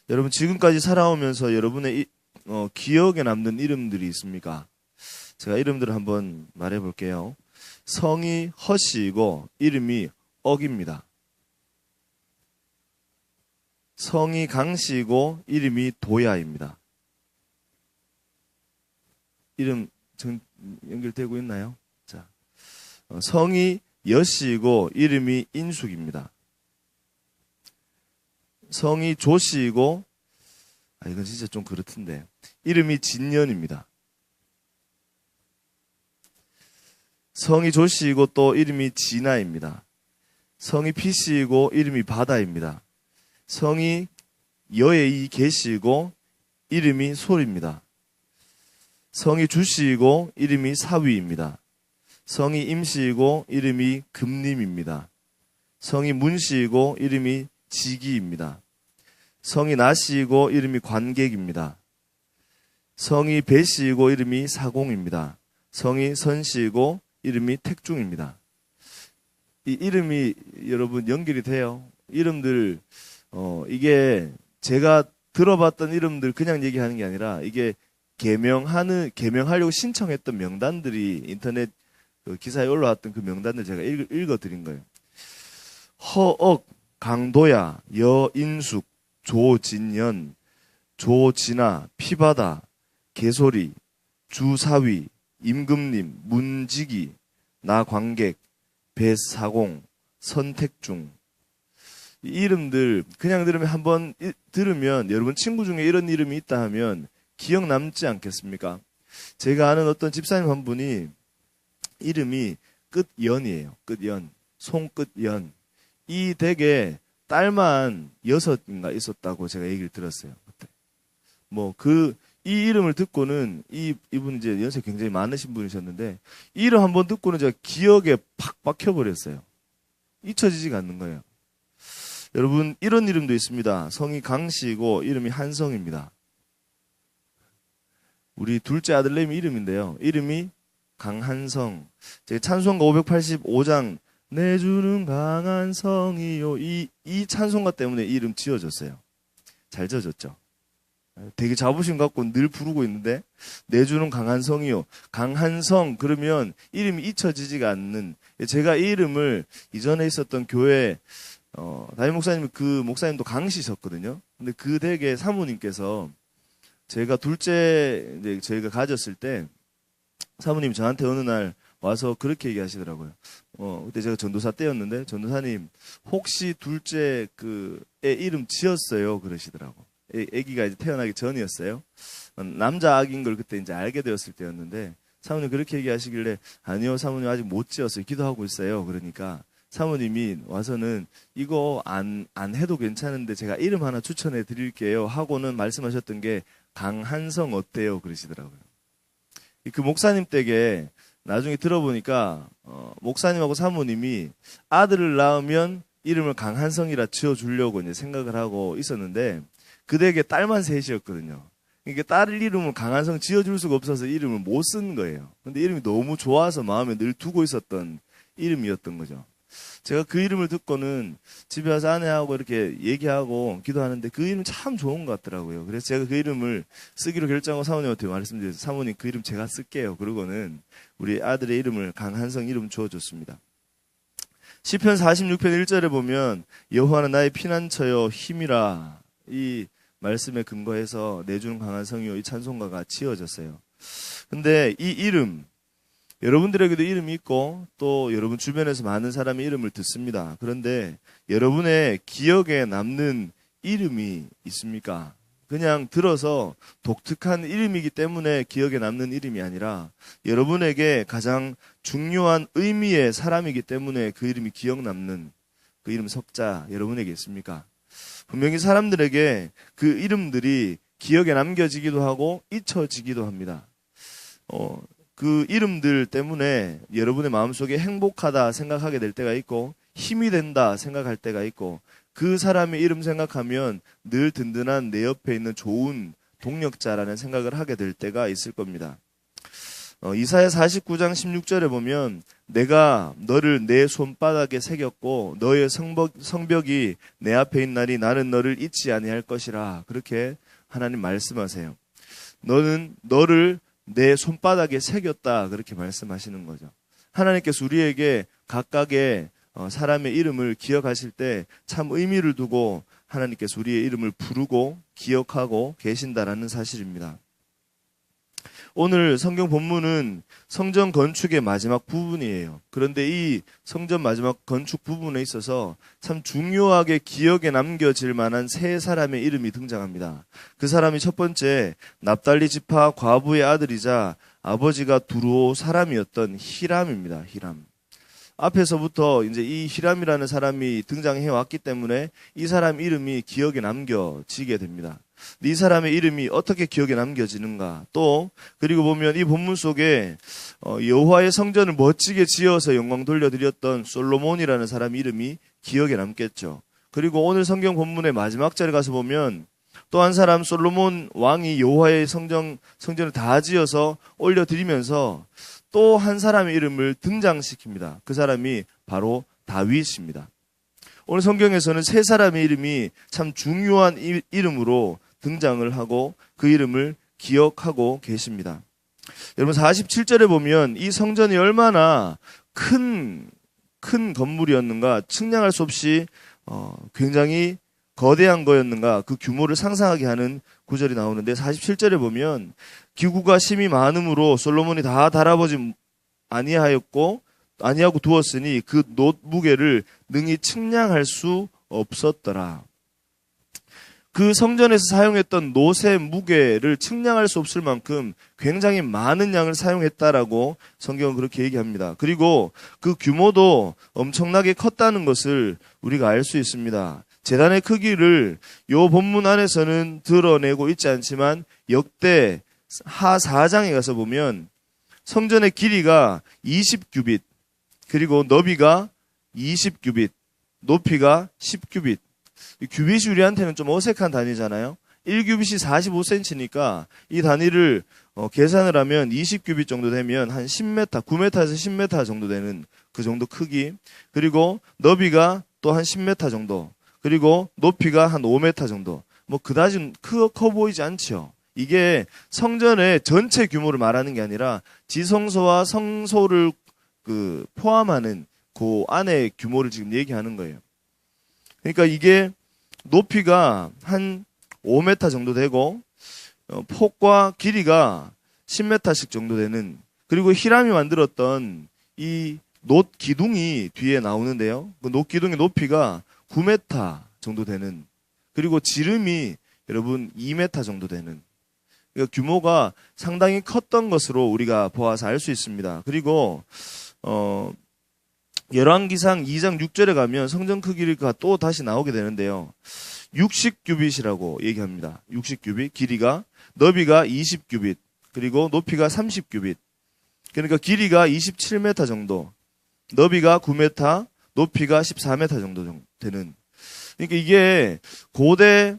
여러분 지금까지 살아오면서 여러분의 기억에 남는 이름들이 있습니까? 제가 이름들을 한번 말해볼게요. 성이 허씨이고 이름이 억입니다. 성이 강씨이고 이름이 도야입니다. 이름 연결되고 있나요? 자, 성이 여씨이고 이름이 인숙입니다. 성이 조씨이고 이건 진짜 좀 그렇던데 이름이 진년입니다. 성이 조씨이고 또 이름이 진아입니다. 성이 피씨이고 이름이 바다입니다. 성이 여의 개씨이고 이름이 솔입니다. 성이 주씨이고 이름이 사위입니다. 성이 임씨이고 이름이 금림입니다. 성이 문씨이고 이름이 지기입니다. 성이 나씨이고 이름이 관객입니다. 성이 배씨이고 이름이 사공입니다. 성이 선씨이고 이름이 택중입니다. 이 이름이 여러분 연결이 돼요. 이름들 이게 제가 들어봤던 이름들 그냥 얘기하는 게 아니라 이게 개명하려고 신청했던 명단들이 인터넷 기사에 올라왔던 그 명단들 제가 읽어드린 거예요. 허억, 강도야, 여인숙, 조진연, 조진아, 피바다, 개소리, 주사위, 임금님, 문지기, 나관객, 배사공, 선택중. 이 이름들 그냥 한번 들으면 여러분 친구 중에 이런 이름이 있다 하면 기억 남지 않겠습니까? 제가 아는 어떤 집사님 한 분이 이름이 끝연이에요. 끝연. 송끝연. 이 댁에 딸만 6인가 있었다고 제가 얘기를 들었어요. 이 이름을 듣고는 이분 이제 연세 굉장히 많으신 분이셨는데 이 이름 한번 듣고는 제가 기억에 팍 박혀버렸어요. 잊혀지지가 않는 거예요. 여러분 이런 이름도 있습니다. 성이 강씨이고 이름이 한성입니다. 우리 둘째 아들내미 이름인데요. 이름이 강한성. 제가 찬송가 585장 내 주는 강한 성이요. 이 찬송가 때문에 이 이름 지어졌어요. 잘 지어졌죠. 되게 자부심 갖고 늘 부르고 있는데 내 주는 강한 성이요. 강한 성 그러면 이름이 잊혀지지가 않는. 제가 이 이름을 이전에 있었던 교회 담임 목사님 그 목사님도 강씨셨거든요. 근데 그 댁의 사모님께서 제가 둘째 이제 저희가 가졌을 때 사모님이 저한테 어느 날 와서 그렇게 얘기하시더라고요. 그때 제가 전도사 때였는데 전도사님 혹시 둘째 애 이름 지었어요? 그러시더라고. 애기가 이제 태어나기 전이었어요. 남자 아기인 걸 그때 이제 알게 되었을 때였는데 사모님 그렇게 얘기하시길래 아니요 사모님 아직 못 지었어요. 기도하고 있어요. 그러니까 사모님이 와서는 이거 안 해도 괜찮은데 제가 이름 하나 추천해 드릴게요 하고는 말씀하셨던 게 강한성 어때요? 그러시더라고요. 그 목사님 댁에 나중에 들어보니까 목사님하고 사모님이 아들을 낳으면 이름을 강한성이라 지어주려고 이제 생각을 하고 있었는데 그 댁에 딸만 셋이었거든요. 그러니까 딸 이름을 강한성 지어줄 수가 없어서 이름을 못 쓴 거예요. 근데 이름이 너무 좋아서 마음에 늘 두고 있었던 이름이었던 거죠. 제가 그 이름을 듣고는 집에 와서 아내하고 이렇게 얘기하고 기도하는데 그 이름 참 좋은 것 같더라고요. 그래서 제가 그 이름을 쓰기로 결정하고 사모님한테 말씀드렸어요. 사모님 그 이름 제가 쓸게요. 그러고는 우리 아들의 이름을 강한성 이름 주어줬습니다. 시편 46편 1절에 보면 여호와는 나의 피난처요 힘이라 이 말씀에 근거해서 내주는 강한 성이요 이 찬송가가 지어졌어요. 근데 이 이름 여러분들에게도 이름이 있고 또 여러분 주변에서 많은 사람의 이름을 듣습니다. 그런데 여러분의 기억에 남는 이름이 있습니까? 그냥 들어서 독특한 이름이기 때문에 기억에 남는 이름이 아니라 여러분에게 가장 중요한 의미의 사람이기 때문에 그 이름이 기억 남는 그 이름 석자 여러분에게 있습니까? 분명히 사람들에게 그 이름들이 기억에 남겨지기도 하고 잊혀지기도 합니다. 그 이름들 때문에 여러분의 마음속에 행복하다 생각하게 될 때가 있고 힘이 된다 생각할 때가 있고 그 사람의 이름 생각하면 늘 든든한 내 옆에 있는 좋은 동력자라는 생각을 하게 될 때가 있을 겁니다. 이사야 49장 16절에 보면 내가 너를 내 손바닥에 새겼고 너의 성벽이 내 앞에 있나니 나는 너를 잊지 아니할 것이라. 그렇게 하나님 말씀하세요. 너를 내 손바닥에 새겼다. 그렇게 말씀하시는 거죠. 하나님께서 우리에게 각각의 사람의 이름을 기억하실 때 참 의미를 두고 하나님께서 우리의 이름을 부르고 기억하고 계신다라는 사실입니다. 오늘 성경 본문은 성전 건축의 마지막 부분이에요. 그런데 이 성전 마지막 건축 부분에 있어서 참 중요하게 기억에 남겨질 만한 세 사람의 이름이 등장합니다. 그 사람이 첫 번째 납달리 지파 과부의 아들이자 아버지가 두루오 사람이었던 히람입니다. 히람. 앞에서부터 이제 이 히람이라는 사람이 등장해 왔기 때문에 이 사람 이름이 기억에 남겨지게 됩니다. 이 사람의 이름이 어떻게 기억에 남겨지는가? 또 그리고 보면 이 본문 속에 여호와의 성전을 멋지게 지어서 영광 돌려드렸던 솔로몬이라는 사람 이름이 기억에 남겠죠. 그리고 오늘 성경 본문의 마지막 절에 가서 보면 또 한 사람 솔로몬 왕이 여호와의 성전을 다 지어서 올려드리면서 또 한 사람의 이름을 등장시킵니다. 그 사람이 바로 다윗입니다. 오늘 성경에서는 세 사람의 이름이 참 중요한 이름으로 등장을 하고 그 이름을 기억하고 계십니다. 여러분 47절에 보면 이 성전이 얼마나 큰 건물이었는가, 측량할 수 없이 굉장히 거대한 거였는가, 그 규모를 상상하게 하는 구절이 나오는데 47절에 보면 기구가 심히 많음으로 솔로몬이 다 달아보지 아니하고 두었으니 그 놋 무게를 능히 측량할 수 없었더라. 그 성전에서 사용했던 놋의 무게를 측량할 수 없을 만큼 굉장히 많은 양을 사용했다라고 성경은 그렇게 얘기합니다. 그리고 그 규모도 엄청나게 컸다는 것을 우리가 알 수 있습니다. 제단의 크기를 요 본문 안에서는 드러내고 있지 않지만 역대 하 4장에 가서 보면 성전의 길이가 20규빗, 그리고 너비가 20규빗, 높이가 10규빗. 규빗이 우리한테는 좀 어색한 단위잖아요. 1규빗이 45cm니까 이 단위를 계산을 하면 20규빗 정도 되면 한 10m, 9m에서 10m 정도 되는 그 정도 크기. 그리고 너비가 또 한 10m 정도. 그리고 높이가 한 5m 정도. 뭐 그다지 커 보이지 않죠. 이게 성전의 전체 규모를 말하는 게 아니라 지성소와 성소를 포함하는 그 안의 규모를 지금 얘기하는 거예요. 그러니까 이게 높이가 한 5m 정도 되고 폭과 길이가 10m씩 정도 되는, 그리고 히람이 만들었던 이 놋 기둥이 뒤에 나오는데요. 그 놋 기둥의 높이가 9m 정도 되는, 그리고 지름이 여러분 2m 정도 되는, 그러니까 규모가 상당히 컸던 것으로 우리가 보아서 알 수 있습니다. 그리고 열왕기상 2장 6절에 가면 성전 크기가 또 다시 나오게 되는데요. 60규빗이라고 얘기합니다. 60규빗, 길이가, 너비가 20규빗, 그리고 높이가 30규빗. 그러니까 길이가 27m 정도, 너비가 9m, 높이가 14m 정도 되는. 그러니까 이게 고대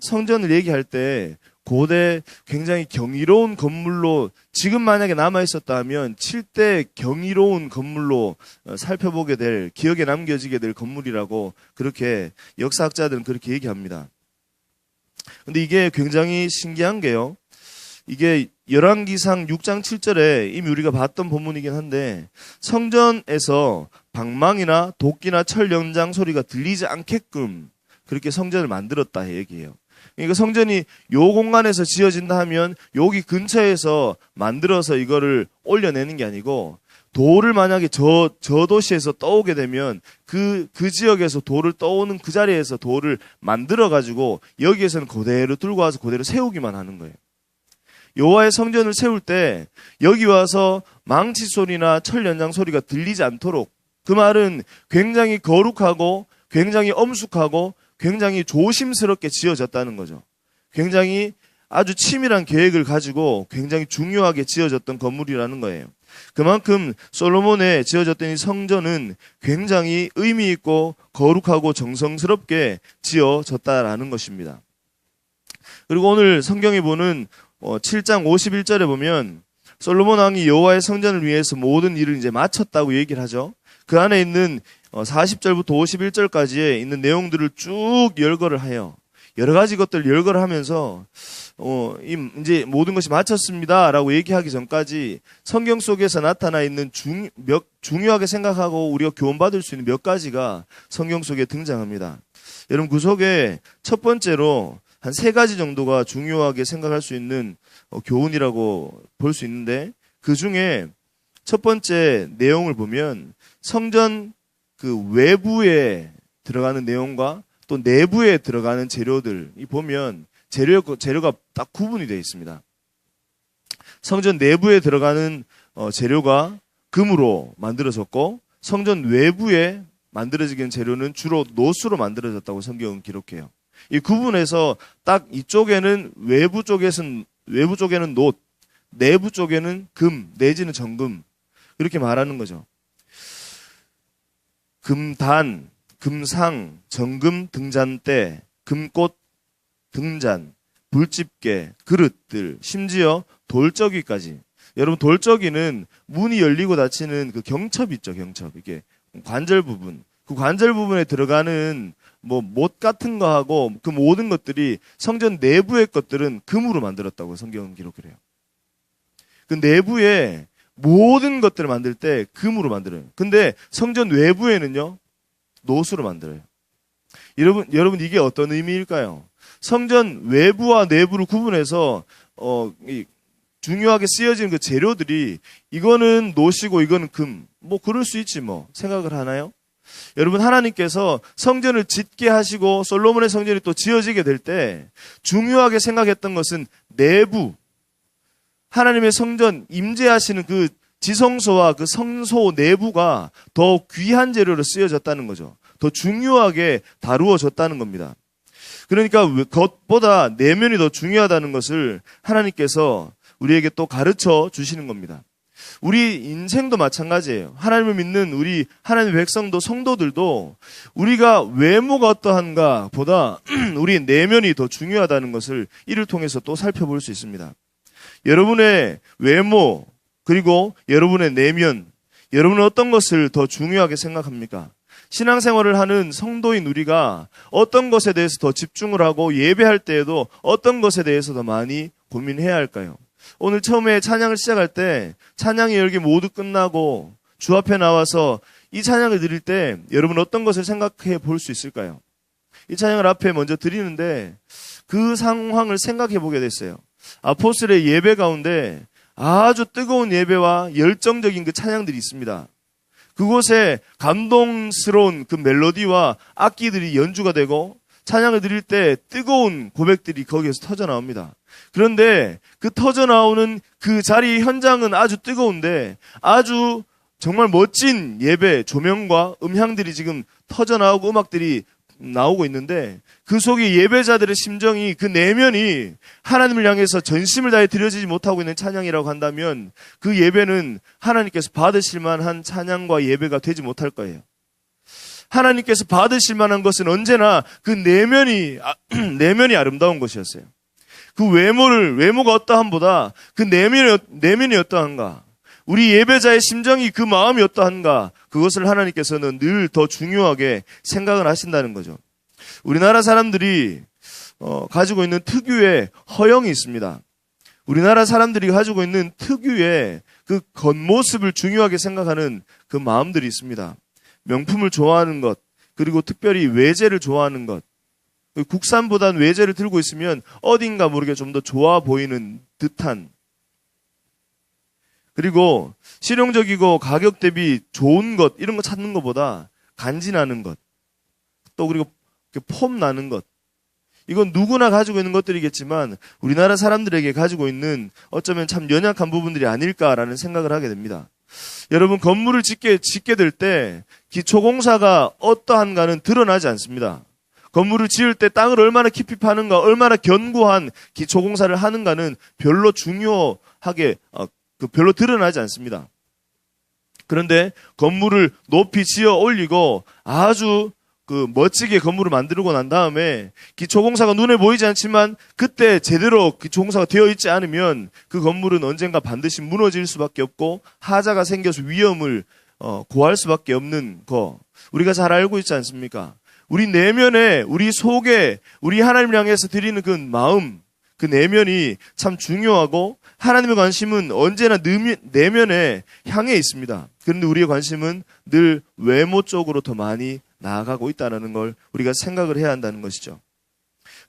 성전을 얘기할 때 고대 굉장히 경이로운 건물로, 지금 만약에 남아있었다 하면 7대 경이로운 건물로 살펴보게 될, 기억에 남겨지게 될 건물이라고 그렇게 역사학자들은 그렇게 얘기합니다. 근데 이게 굉장히 신기한 게요. 이게 열왕기상 6장 7절에 이미 우리가 봤던 본문이긴 한데 성전에서 방망이나 도끼나 철 연장 소리가 들리지 않게끔 그렇게 성전을 만들었다 얘기해요. 그러니까 성전이 요 공간에서 지어진다 하면 여기 근처에서 만들어서 이거를 올려내는 게 아니고, 돌을 만약에 저 도시에서 떠오게 되면 그 지역에서 돌을 떠오는 그 자리에서 돌을 만들어 가지고 여기에서는 그대로 들고 와서 그대로 세우기만 하는 거예요. 여호와의 성전을 세울 때 여기 와서 망치 소리나 철 연장 소리가 들리지 않도록, 그 말은 굉장히 거룩하고 굉장히 엄숙하고 굉장히 조심스럽게 지어졌다는 거죠. 굉장히 아주 치밀한 계획을 가지고 굉장히 중요하게 지어졌던 건물이라는 거예요. 그만큼 솔로몬에 지어졌던 이 성전은 굉장히 의미 있고 거룩하고 정성스럽게 지어졌다라는 것입니다. 그리고 오늘 성경에 보는 7장 51절에 보면 솔로몬 왕이 여호와의 성전을 위해서 모든 일을 이제 마쳤다고 얘기를 하죠. 그 안에 있는 40절부터 51절까지에 있는 내용들을 쭉 열거를 해요. 여러 가지 것들을 열거를 하면서 이제 모든 것이 마쳤습니다라고 얘기하기 전까지 성경 속에서 나타나 있는 중요하게 생각하고 우리가 교훈받을 수 있는 몇 가지가 성경 속에 등장합니다. 여러분, 그 속에 첫 번째로 한 3가지 정도가 중요하게 생각할 수 있는 교훈이라고 볼 수 있는데, 그 중에 첫 번째 내용을 보면 성전 그 외부에 들어가는 내용과 또 내부에 들어가는 재료들이 보면 재료가 딱 구분이 되어 있습니다. 성전 내부에 들어가는 재료가 금으로 만들어졌고, 성전 외부에 만들어지는 재료는 주로 노수로 만들어졌다고 성경은 기록해요. 이 구분에서 딱 이쪽에는 외부 쪽에는 놋, 내부 쪽에는 금 내지는 정금, 이렇게 말하는 거죠. 금단, 금상, 정금 등잔대, 금꽃 등잔, 불집게, 그릇들, 심지어 돌적이까지. 여러분, 돌적이는 문이 열리고 닫히는 그 경첩 있죠, 경첩. 이게 관절 부분. 그 관절 부분에 들어가는 못 같은 거하고 그 모든 것들이 성전 내부의 것들은 금으로 만들었다고 성경은 기록을 해요. 그 내부에 모든 것들을 만들 때 금으로 만들어요. 근데 성전 외부에는요, 노수로 만들어요. 여러분 이게 어떤 의미일까요? 성전 외부와 내부를 구분해서 중요하게 쓰여지는 그 재료들이 이거는 노시고 이거는 금, 그럴 수 있지 생각을 하나요? 여러분, 하나님께서 성전을 짓게 하시고 솔로몬의 성전이 또 지어지게 될 때 중요하게 생각했던 것은 내부, 하나님의 성전 임재하시는 그 지성소와 그 성소 내부가 더 귀한 재료로 쓰여졌다는 거죠. 더 중요하게 다루어졌다는 겁니다. 그러니까 겉보다 내면이 더 중요하다는 것을 하나님께서 우리에게 또 가르쳐 주시는 겁니다. 우리 인생도 마찬가지예요. 하나님을 믿는 우리 하나님의 백성도 성도들도 우리가 외모가 어떠한가 보다 우리 내면이 더 중요하다는 것을 이를 통해서 또 살펴볼 수 있습니다. 여러분의 외모 그리고 여러분의 내면, 여러분은 어떤 것을 더 중요하게 생각합니까? 신앙생활을 하는 성도인 우리가 어떤 것에 대해서 더 집중을 하고 예배할 때에도 어떤 것에 대해서 더 많이 고민해야 할까요? 오늘 처음에 찬양을 시작할 때 찬양의 열기 모두 끝나고 주 앞에 나와서 이 찬양을 드릴 때 여러분 어떤 것을 생각해 볼 수 있을까요? 이 찬양을 앞에 먼저 드리는데 그 상황을 생각해 보게 됐어요. 아포스의 예배 가운데 아주 뜨거운 예배와 열정적인 그 찬양들이 있습니다. 그곳에 감동스러운 그 멜로디와 악기들이 연주가 되고 찬양을 드릴 때 뜨거운 고백들이 거기에서 터져 나옵니다. 그런데 그 터져 나오는 그 자리 현장은 아주 뜨거운데 아주 정말 멋진 예배 조명과 음향들이 지금 터져 나오고 음악들이 나오고 있는데 그 속에 예배자들의 심정이, 그 내면이 하나님을 향해서 전심을 다해 드려지지 못하고 있는 찬양이라고 한다면 그 예배는 하나님께서 받으실 만한 찬양과 예배가 되지 못할 거예요. 하나님께서 받으실 만한 것은 언제나 그 내면이 아름다운 것이었어요. 그 외모가 어떠함보다 그 내면이 어떠한가, 우리 예배자의 심정이, 그 마음이 어떠한가, 그것을 하나님께서는 늘 더 중요하게 생각을 하신다는 거죠. 우리나라 사람들이 가지고 있는 특유의 허영이 있습니다. 우리나라 사람들이 가지고 있는 특유의 그 겉모습을 중요하게 생각하는 그 마음들이 있습니다. 명품을 좋아하는 것, 그리고 특별히 외제를 좋아하는 것, 국산보단 외제를 들고 있으면 어딘가 모르게 좀 더 좋아 보이는 듯한, 그리고 실용적이고 가격 대비 좋은 것, 이런 거 찾는 것보다 간지나는 것, 또 그리고 폼 나는 것, 이건 누구나 가지고 있는 것들이겠지만 우리나라 사람들에게 가지고 있는 어쩌면 참 연약한 부분들이 아닐까라는 생각을 하게 됩니다. 여러분, 건물을 짓게 될 때 기초공사가 어떠한가는 드러나지 않습니다. 건물을 지을 때 땅을 얼마나 깊이 파는가, 얼마나 견고한 기초공사를 하는가는 별로 중요하게 별로 드러나지 않습니다. 그런데 건물을 높이 지어 올리고 아주 멋지게 건물을 만들고 난 다음에 기초공사가 눈에 보이지 않지만 그때 제대로 기초공사가 되어 있지 않으면 그 건물은 언젠가 반드시 무너질 수밖에 없고 하자가 생겨서 위험을 고할 수밖에 없는 거 우리가 잘 알고 있지 않습니까? 우리 내면에, 우리 속에, 우리 하나님을 향해서 드리는 그 마음, 그 내면이 참 중요하고 하나님의 관심은 언제나 내면에 향해 있습니다. 그런데 우리의 관심은 늘 외모 쪽으로 더 많이 나아가고 있다는 걸 우리가 생각을 해야 한다는 것이죠.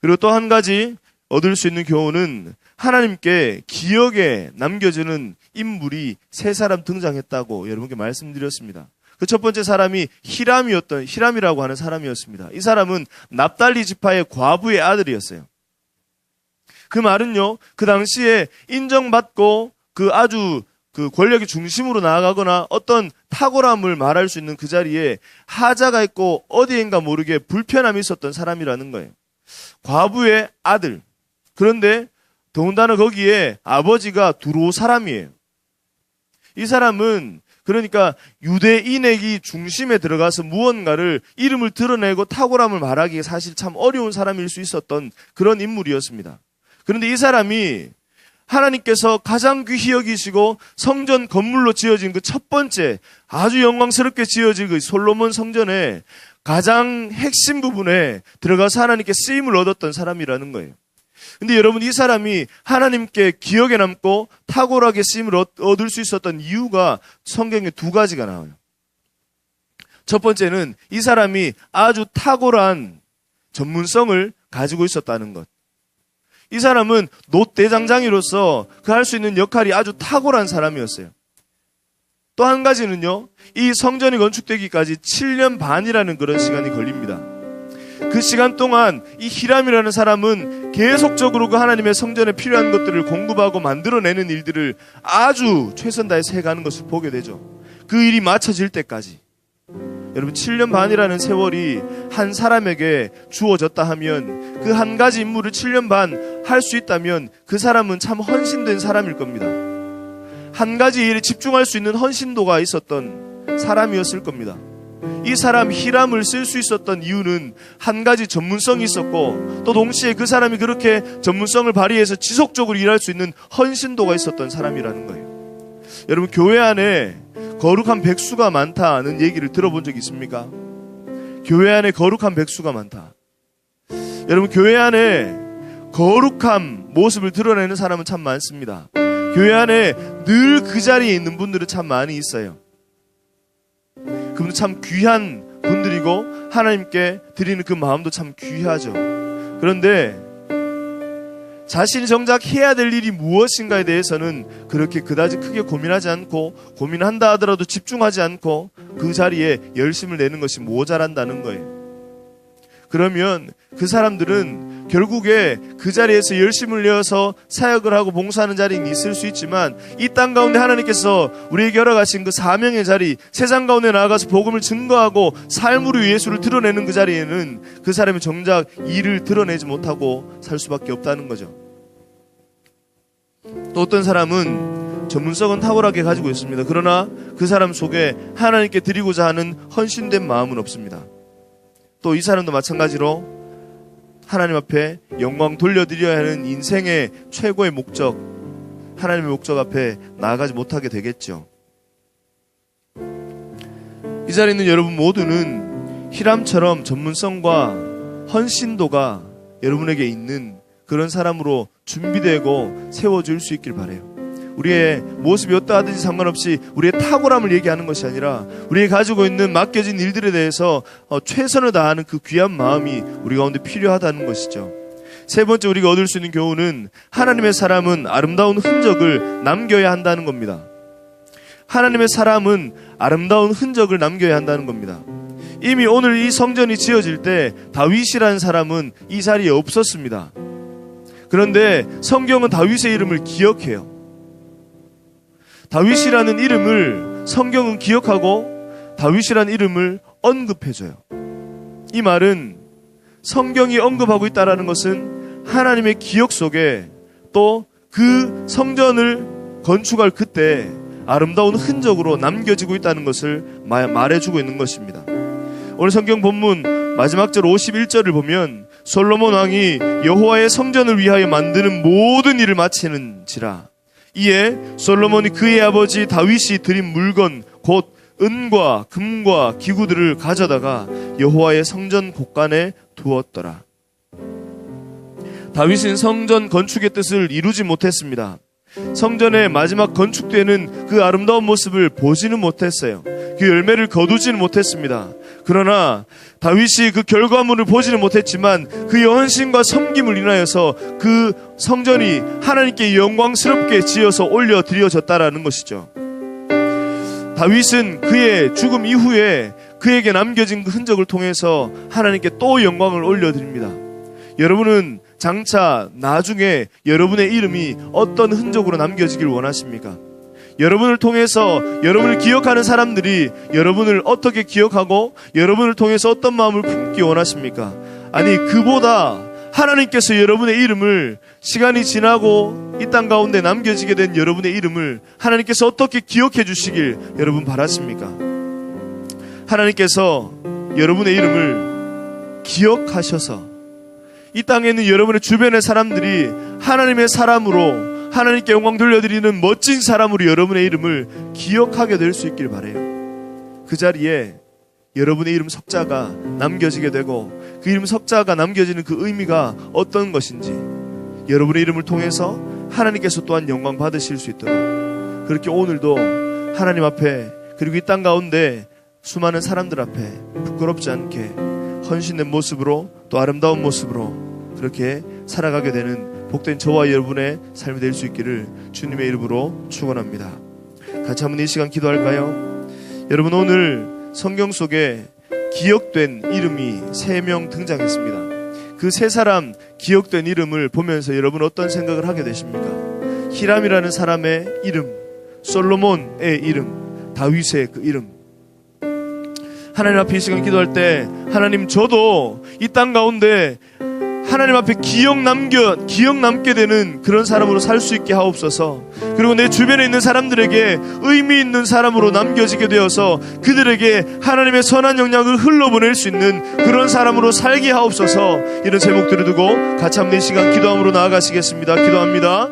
그리고 또 한 가지 얻을 수 있는 교훈은 하나님께 기억에 남겨지는 인물이 세 사람 등장했다고 여러분께 말씀드렸습니다. 그 첫 번째 사람이 히람이라고 하는 사람이었습니다. 이 사람은 납달리 지파의 과부의 아들이었어요. 그 말은요, 그 당시에 인정받고 아주 권력의 중심으로 나아가거나 어떤 탁월함을 말할 수 있는 그 자리에 하자가 있고 어디엔가 모르게 불편함이 있었던 사람이라는 거예요. 과부의 아들. 그런데 더군다나 거기에 아버지가 두로 사람이에요. 이 사람은 그러니까 유대인의 중심에 들어가서 무언가를 이름을 드러내고 탁월함을 말하기에 사실 참 어려운 사람일 수 있었던 그런 인물이었습니다. 그런데 이 사람이 하나님께서 가장 귀히 여기시고 성전 건물로 지어진 그 첫 번째 아주 영광스럽게 지어진 그 솔로몬 성전의 가장 핵심 부분에 들어가서 하나님께 쓰임을 얻었던 사람이라는 거예요. 근데 여러분, 이 사람이 하나님께 기억에 남고 탁월하게 쓰임을 얻을 수 있었던 이유가 성경에 두 가지가 나와요. 첫 번째는 이 사람이 아주 탁월한 전문성을 가지고 있었다는 것. 이 사람은 놋대장장이로서 그 할 수 있는 역할이 아주 탁월한 사람이었어요. 또 한 가지는요, 이 성전이 건축되기까지 7년 반이라는 그런 시간이 걸립니다. 그 시간 동안 이 히람이라는 사람은 계속적으로 그 하나님의 성전에 필요한 것들을 공급하고 만들어내는 일들을 아주 최선 다해서 해가는 것을 보게 되죠. 그 일이 마쳐질 때까지. 여러분, 7년 반이라는 세월이 한 사람에게 주어졌다 하면 그 한 가지 임무를 7년 반 할 수 있다면 그 사람은 참 헌신된 사람일 겁니다. 한 가지 일에 집중할 수 있는 헌신도가 있었던 사람이었을 겁니다. 이 사람 히람을 쓸 수 있었던 이유는 한 가지 전문성이 있었고 또 동시에 그 사람이 그렇게 전문성을 발휘해서 지속적으로 일할 수 있는 헌신도가 있었던 사람이라는 거예요. 여러분, 교회 안에 거룩한 백수가 많다는 얘기를 들어본 적 있습니까? 교회 안에 거룩한 백수가 많다. 여러분, 교회 안에 거룩한 모습을 드러내는 사람은 참 많습니다. 교회 안에 늘 그 자리에 있는 분들은 참 많이 있어요. 그분은 참 귀한 분들이고 하나님께 드리는 그 마음도 참 귀하죠. 그런데 자신이 정작 해야 될 일이 무엇인가에 대해서는 그렇게 그다지 크게 고민하지 않고, 고민한다 하더라도 집중하지 않고 그 자리에 열심을 내는 것이 모자란다는 거예요. 그러면 그 사람들은 결국에 그 자리에서 열심을 내어서 사역을 하고 봉사하는 자리는 있을 수 있지만 이 땅 가운데 하나님께서 우리에게 열어가신 그 사명의 자리, 세상 가운데 나아가서 복음을 증거하고 삶으로 예수를 드러내는 그 자리에는 그 사람이 정작 일을 드러내지 못하고 살 수밖에 없다는 거죠. 또 어떤 사람은 전문성은 탁월하게 가지고 있습니다. 그러나 그 사람 속에 하나님께 드리고자 하는 헌신된 마음은 없습니다. 또 이 사람도 마찬가지로 하나님 앞에 영광 돌려드려야 하는 인생의 최고의 목적, 하나님의 목적 앞에 나아가지 못하게 되겠죠. 이 자리에 있는 여러분 모두는 히람처럼 전문성과 헌신도가 여러분에게 있는 그런 사람으로 준비되고 세워질 수 있길 바라요. 우리의 모습이 어떠하든지 상관없이 우리의 탁월함을 얘기하는 것이 아니라 우리가 가지고 있는 맡겨진 일들에 대해서 최선을 다하는 그 귀한 마음이 우리 가운데 필요하다는 것이죠. 세 번째, 우리가 얻을 수 있는 교훈은 하나님의 사람은 아름다운 흔적을 남겨야 한다는 겁니다. 하나님의 사람은 아름다운 흔적을 남겨야 한다는 겁니다. 이미 오늘 이 성전이 지어질 때 다윗이라는 사람은 이 자리에 없었습니다. 그런데 성경은 다윗의 이름을 기억해요. 다윗이라는 이름을 성경은 기억하고 다윗이라는 이름을 언급해줘요. 이 말은 성경이 언급하고 있다는 것은 하나님의 기억 속에 또 그 성전을 건축할 그때 아름다운 흔적으로 남겨지고 있다는 것을 말해주고 있는 것입니다. 오늘 성경 본문 마지막 절 51절을 보면 솔로몬 왕이 여호와의 성전을 위하여 만드는 모든 일을 마치는지라. 이에 솔로몬이 그의 아버지 다윗이 드린 물건 곧 은과 금과 기구들을 가져다가 여호와의 성전 곳간에 두었더라. 다윗은 성전 건축의 뜻을 이루지 못했습니다. 성전의 마지막 건축되는 그 아름다운 모습을 보지는 못했어요. 그 열매를 거두지는 못했습니다. 그러나 다윗이 그 결과물을 보지는 못했지만 그 헌신과 섬김을 인하여서 그 성전이 하나님께 영광스럽게 지어서 올려드려졌다라는 것이죠. 다윗은 그의 죽음 이후에 그에게 남겨진 그 흔적을 통해서 하나님께 또 영광을 올려드립니다. 여러분은 장차 나중에 여러분의 이름이 어떤 흔적으로 남겨지길 원하십니까? 여러분을 통해서 여러분을 기억하는 사람들이 여러분을 어떻게 기억하고 여러분을 통해서 어떤 마음을 품기 원하십니까? 아니, 그보다 하나님께서 여러분의 이름을 시간이 지나고 이 땅 가운데 남겨지게 된 여러분의 이름을 하나님께서 어떻게 기억해 주시길 여러분 바라십니까? 하나님께서 여러분의 이름을 기억하셔서 이 땅에 있는 여러분의 주변의 사람들이 하나님의 사람으로 하나님께 영광 돌려드리는 멋진 사람으로 여러분의 이름을 기억하게 될 수 있길 바라요. 그 자리에 여러분의 이름 석자가 남겨지게 되고 그 이름 석자가 남겨지는 그 의미가 어떤 것인지 여러분의 이름을 통해서 하나님께서 또한 영광 받으실 수 있도록 그렇게 오늘도 하나님 앞에 그리고 이 땅 가운데 수많은 사람들 앞에 부끄럽지 않게 헌신된 모습으로 또 아름다운 모습으로 그렇게 살아가게 되는 복된 저와 여러분의 삶이 될 수 있기를 주님의 이름으로 축원합니다. 같이 한번 이 시간 기도할까요? 여러분, 오늘 성경 속에 기억된 이름이 3명 등장했습니다. 그 3사람 기억된 이름을 보면서 여러분 어떤 생각을 하게 되십니까? 히람이라는 사람의 이름, 솔로몬의 이름, 다윗의 그 이름. 하나님 앞에 이 시간 기도할 때 하나님, 저도 이 땅 가운데 하나님 앞에 기억 남게 되는 그런 사람으로 살 수 있게 하옵소서. 그리고 내 주변에 있는 사람들에게 의미 있는 사람으로 남겨지게 되어서 그들에게 하나님의 선한 영향을 흘러보낼 수 있는 그런 사람으로 살게 하옵소서. 이런 제목들을 두고 같이 한번 이 시간 기도함으로 나아가시겠습니다. 기도합니다.